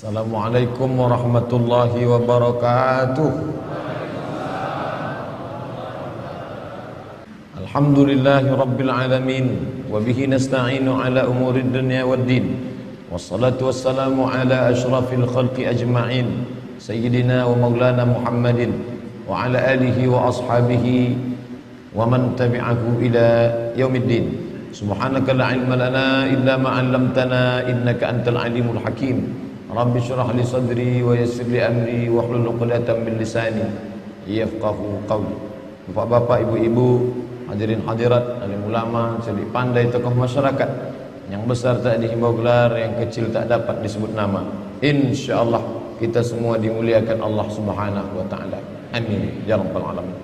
Assalamualaikum warahmatullahi wabarakatuh. Alhamdulillahi rabbil alamin wa bihi nasta'inu ala umurid dunya waddin. Wassalatu wassalamu ala asyrafil khalqi ajma'in sayyidina wa maulana Muhammadin wa ala alihi wa ashabihi wa man tabi'ahu ila yaumiddin. Subhanaka la ilma lana illa ma 'allamtana innaka antal alimul hakim. Rabbi syrah li sadri wa yassir li amri wa hlul 'uqdatam min lisani yafqahu qawli. Bapak-bapak, ibu-ibu, hadirin hadirat, alim ulama, cerdik pandai, tokoh masyarakat, yang besar tak dihimbau gelar, yang kecil tak dapat disebut nama. Insyaallah kita semua dimuliakan Allah Subhanahu wa taala. Amin ya rabbal alamin.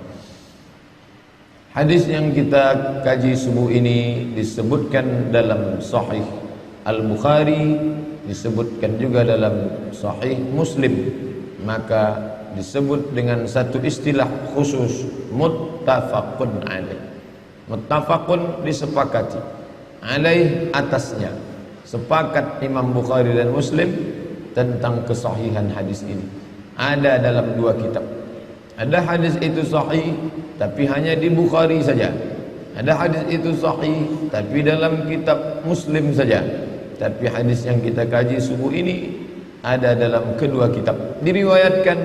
Hadis yang kita kaji subuh ini disebutkan dalam Sahih Al-Bukhari, disebutkan juga dalam Sahih Muslim, maka disebut dengan satu istilah khusus, muttafaqun alaih. Muttafaqun disepakati, alaih atasnya, sepakat Imam Bukhari dan Muslim tentang kesahihan hadis ini. Ada dalam dua kitab. Ada hadis itu sahih tapi hanya di Bukhari saja. Ada hadis itu sahih tapi dalam kitab Muslim saja. Tapi hadis yang kita kaji subuh ini ada dalam kedua kitab. Diriwayatkan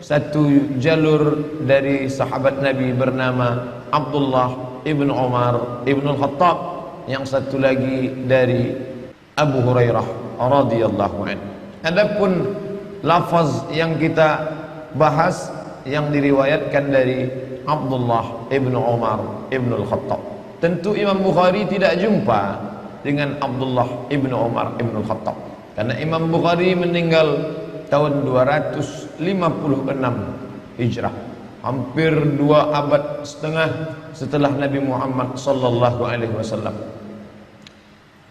satu jalur dari sahabat Nabi bernama Abdullah ibn Umar ibn al-Khattab, yang satu lagi dari Abu Hurairah radhiyallahu anhu. Adapun lafaz yang kita bahas yang diriwayatkan dari Abdullah ibn Umar ibn al-Khattab, tentu Imam Bukhari tidak jumpa dengan Abdullah ibn Umar ibn al-Khattab, karena Imam Bukhari meninggal tahun 256 Hijrah, hampir 2 abad setengah setelah Nabi Muhammad sallallahu alaihi wasallam.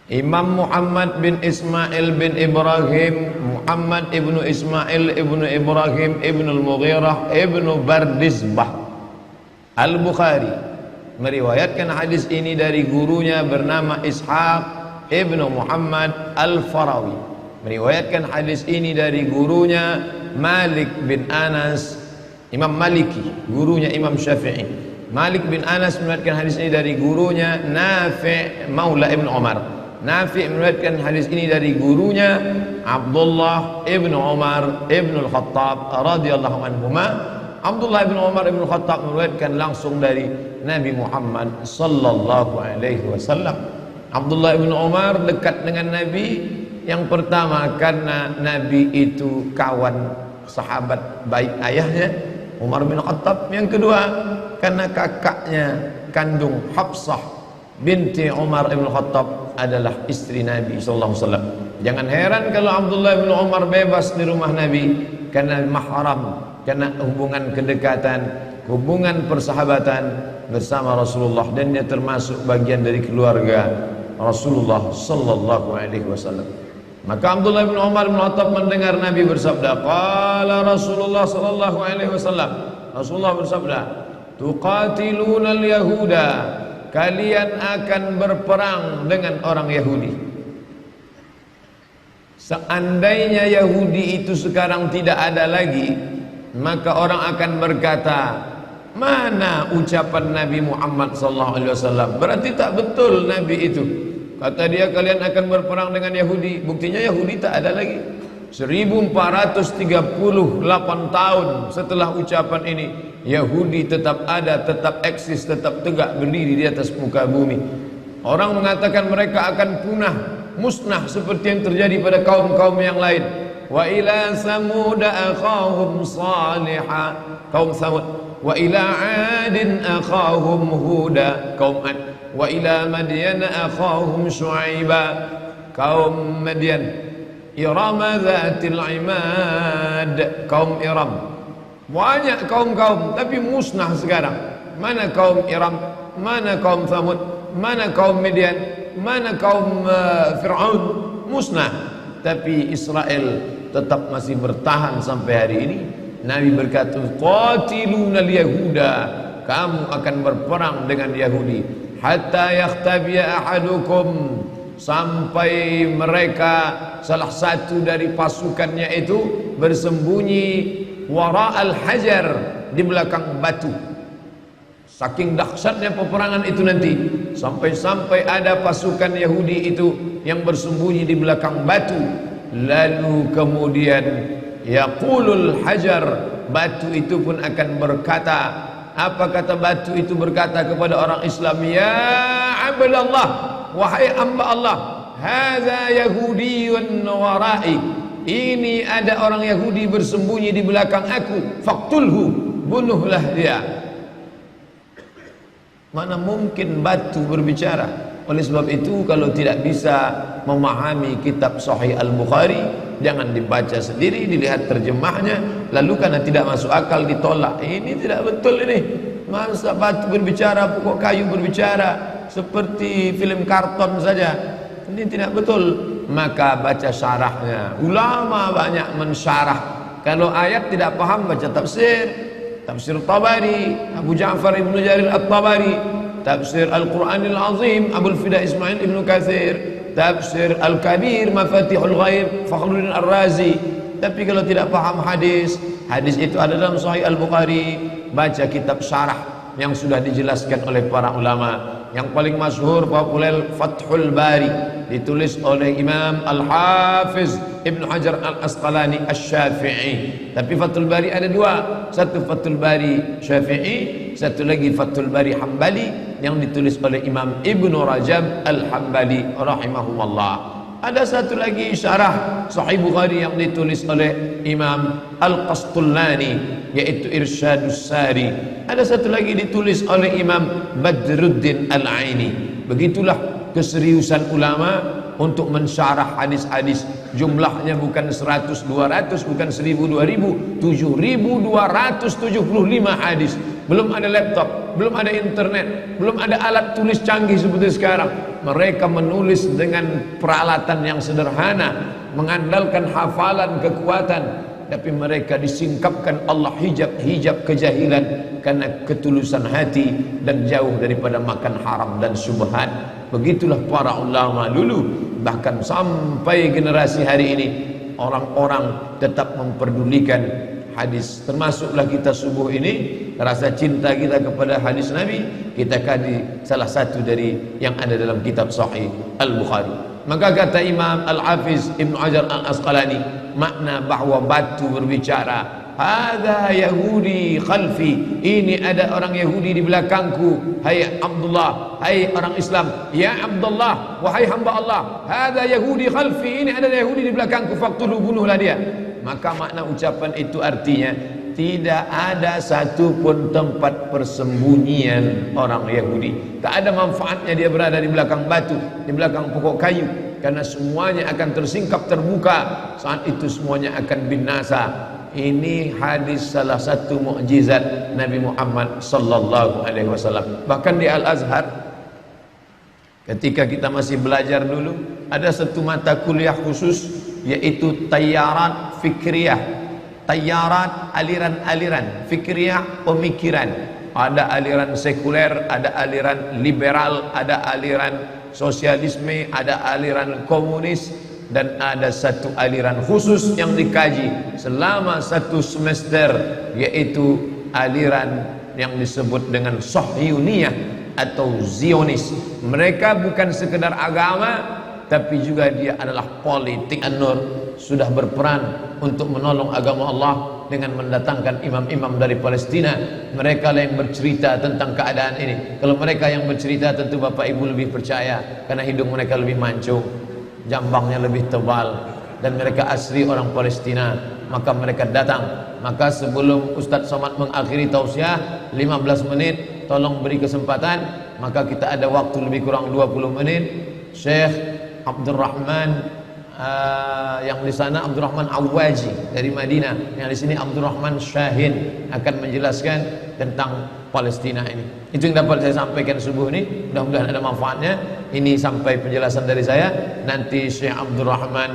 Imam Muhammad bin Ismail bin Ibrahim, Muhammad ibnu Ismail ibnu Ibrahim ibnu al-Mughirah ibnu Bardizbah Al-Bukhari meriwayatkan hadis ini dari gurunya bernama Ishaq ibnu Muhammad Al-Farawi. Meriwayatkan hadis ini dari gurunya Malik bin Anas, Imam Maliki, gurunya Imam Syafi'i. Malik bin Anas meriwayatkan hadis ini dari gurunya Nafi' Maula ibn Umar. Nafi' meriwayatkan hadis ini dari gurunya Abdullah ibn Umar ibn al-Khattab radhiyallahu anhuma. Abdullah ibn Umar ibn al-Khattab meriwayatkan langsung dari Nabi Muhammad sallallahu alaihi wasallam. Abdullah ibn Umar dekat dengan Nabi yang pertama karena Nabi itu kawan sahabat baik ayahnya Umar bin Khattab. Yang kedua karena kakaknya kandung Hafsah binti Umar ibn Khattab adalah istri Nabi sallallahu alaihi wasallam. Jangan heran kalau Abdullah bin Umar bebas di rumah Nabi karena mahram, karena hubungan kedekatan, hubungan persahabatan bersama Rasulullah, dan dia termasuk bagian dari keluarga Rasulullah sallallahu alaihi wasallam. Maka Abdullah bin Umar bin Khattab mendengar Nabi bersabda, qala Rasulullah sallallahu alaihi wasallam, Rasulullah bersabda, tuqatiluna al-yahuda, kalian akan berperang dengan orang Yahudi. Seandainya Yahudi itu sekarang tidak ada lagi, maka orang akan berkata, mana ucapan Nabi Muhammad SAW? Berarti tak betul Nabi itu. Kata dia kalian akan berperang dengan Yahudi. Buktinya Yahudi tak ada lagi. 1438 tahun setelah ucapan ini, Yahudi tetap ada, tetap eksis, tetap tegak berdiri di atas muka bumi. Orang mengatakan mereka akan punah, musnah seperti yang terjadi pada kaum-kaum yang lain. Wa ila samud akhahum salihah, kaum Samud. Wa ila adin akhahum huda, kaum Ad. Wa ila madyan akhahum syuaiba, kaum Madyan. Irama dzatil imad, kaum Iram. Banyak kaum-kaum tapi musnah sekarang. Mana kaum Iram, mana kaum Thamud, mana kaum Midian, mana kaum Fir'aun, musnah. Tapi Israel tetap masih bertahan sampai hari ini. Nabi berkata, qatilunal yahuda, kamu akan berperang dengan Yahudi, hatta yakhtabiya ahadukum, sampai mereka salah satu dari pasukannya itu bersembunyi wara al-hajar, di belakang batu. Saking dahsyatnya peperangan itu nanti, sampai-sampai ada pasukan Yahudi itu yang bersembunyi di belakang batu. Lalu kemudian yaqulul hajar, batu itu pun akan berkata, apa kata batu itu berkata kepada orang Islam? Ya abdallah, wahai hamba Allah, hadza yahudiyun warai, ini ada orang Yahudi bersembunyi di belakang aku, faqtulhu, bunuhlah dia. Mana mungkin batu berbicara? Oleh sebab itu, kalau tidak bisa memahami kitab Sahih Al-Bukhari, jangan dibaca sendiri, dilihat terjemahnya, lalu karena tidak masuk akal ditolak. Ini tidak betul ini. Masa batu berbicara, pokok kayu berbicara, seperti film karton saja. Ini tidak betul. Maka baca syarahnya. Ulama banyak mensyarah. Kalau ayat tidak paham, baca tafsir. Tafsir Tabari, Abu Ja'far Ibnu Jarir At-Tabari. Tafsir Al-Quranil Azim, Abul Fida Ismail Ibnu Katsir. Tafsir Al-Kabir, Mafatihul Ghaib, Fakhruddin Ar-Razi. Tapi kalau tidak paham hadis, hadis itu ada dalam Sahih Al-Bukhari, baca kitab syarah yang sudah dijelaskan oleh para ulama. Yang paling masyhur populer Fathul Bari, ditulis oleh Imam Al-Hafiz Ibnu Hajar Al-Asqalani Asy-Syafi'i. Tapi Fathul Bari ada dua, satu Fathul Bari Syafi'i, satu lagi Fathul Bari Hambali yang ditulis oleh Imam Ibnu Rajab Al-Hambali rahimahumullah. Ada satu lagi syarah Sahih Bukhari yang ditulis oleh Imam Al-Qastullani, yaitu Irsyadus Sari. Ada satu lagi ditulis oleh Imam Badruddin Al-Aini. Begitulah keseriusan ulama untuk mensyarah hadis-hadis. Jumlahnya bukan 100, 200, bukan 1000, 2000, 7275 hadis. Belum ada laptop, belum ada internet, belum ada alat tulis canggih seperti sekarang. Mereka menulis dengan peralatan yang sederhana, mengandalkan hafalan, kekuatan, tapi mereka disingkapkan Allah hijab kejahilan karena ketulusan hati dan jauh daripada makan haram dan syubhat. Begitulah para ulama dulu. Bahkan sampai generasi hari ini, orang-orang tetap memperdulikan hadis. Termasuklah kita subuh ini, rasa cinta kita kepada hadis Nabi, kita kaji salah satu dari yang ada dalam kitab Sahih Al-Bukhari. Maka kata Imam Al-Hafiz Ibnu Hajar Al-Asqalani, makna bahwa batu berbicara, hadza Yahudi khalfi, ini ada orang Yahudi di belakangku. Hai Abdullah, hai orang Islam, ya Abdullah, wahai hamba Allah, hadza Yahudi khalfi, ini ada Yahudi di belakangku, faqtuluhu, bunuhlah dia. Maka makna ucapan itu artinya tidak ada satupun tempat persembunyian orang Yahudi. Tak ada manfaatnya dia berada di belakang batu, di belakang pokok kayu, karena semuanya akan tersingkap, terbuka. Saat itu semuanya akan binasa. Ini hadis salah satu mukjizat Nabi Muhammad sallallahu alaihi wasallam. Bahkan di Al-Azhar, ketika kita masih belajar dulu, ada satu mata kuliah khusus, yaitu Tayyarat Fikriyah. Tayyarat, aliran-aliran, Fikriyah, pemikiran. Ada aliran sekuler, ada aliran liberal, ada aliran sosialisme, ada aliran komunis, dan ada satu aliran khusus yang dikaji selama satu semester, yaitu aliran yang disebut dengan Sahyuniyah atau Zionis. Mereka bukan sekedar agama, tapi juga dia adalah politik. An-Nur sudah berperan untuk menolong agama Allah dengan mendatangkan imam-imam dari Palestina. Mereka lah yang bercerita tentang keadaan ini. Kalau mereka yang bercerita, tentu Bapak Ibu lebih percaya, karena hidung mereka lebih mancung, jambangnya lebih tebal, dan mereka asli orang Palestina. Maka mereka datang. Maka sebelum Ustadz Somad mengakhiri tausiah 15 menit, tolong beri kesempatan. Maka kita ada waktu lebih kurang 20 menit. Syekh Abdurrahman yang di sana Abdurrahman Awaji dari Madinah, yang di sini Abdurrahman Syahin akan menjelaskan tentang Palestina ini. Itu yang dapat saya sampaikan subuh ini. Mudah-mudahan ada manfaatnya. Ini sampai penjelasan dari saya. Nanti Syekh Abdurrahman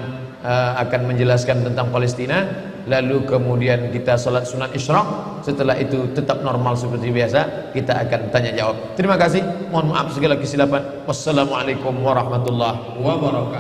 akan menjelaskan tentang Palestina. lalu kemudian kita salat sunat isyraq, setelah itu tetap normal seperti biasa, kita akan tanya jawab. Terima kasih, mohon maaf segala kesilapan. Wassalamualaikum warahmatullahi wabarakatuh.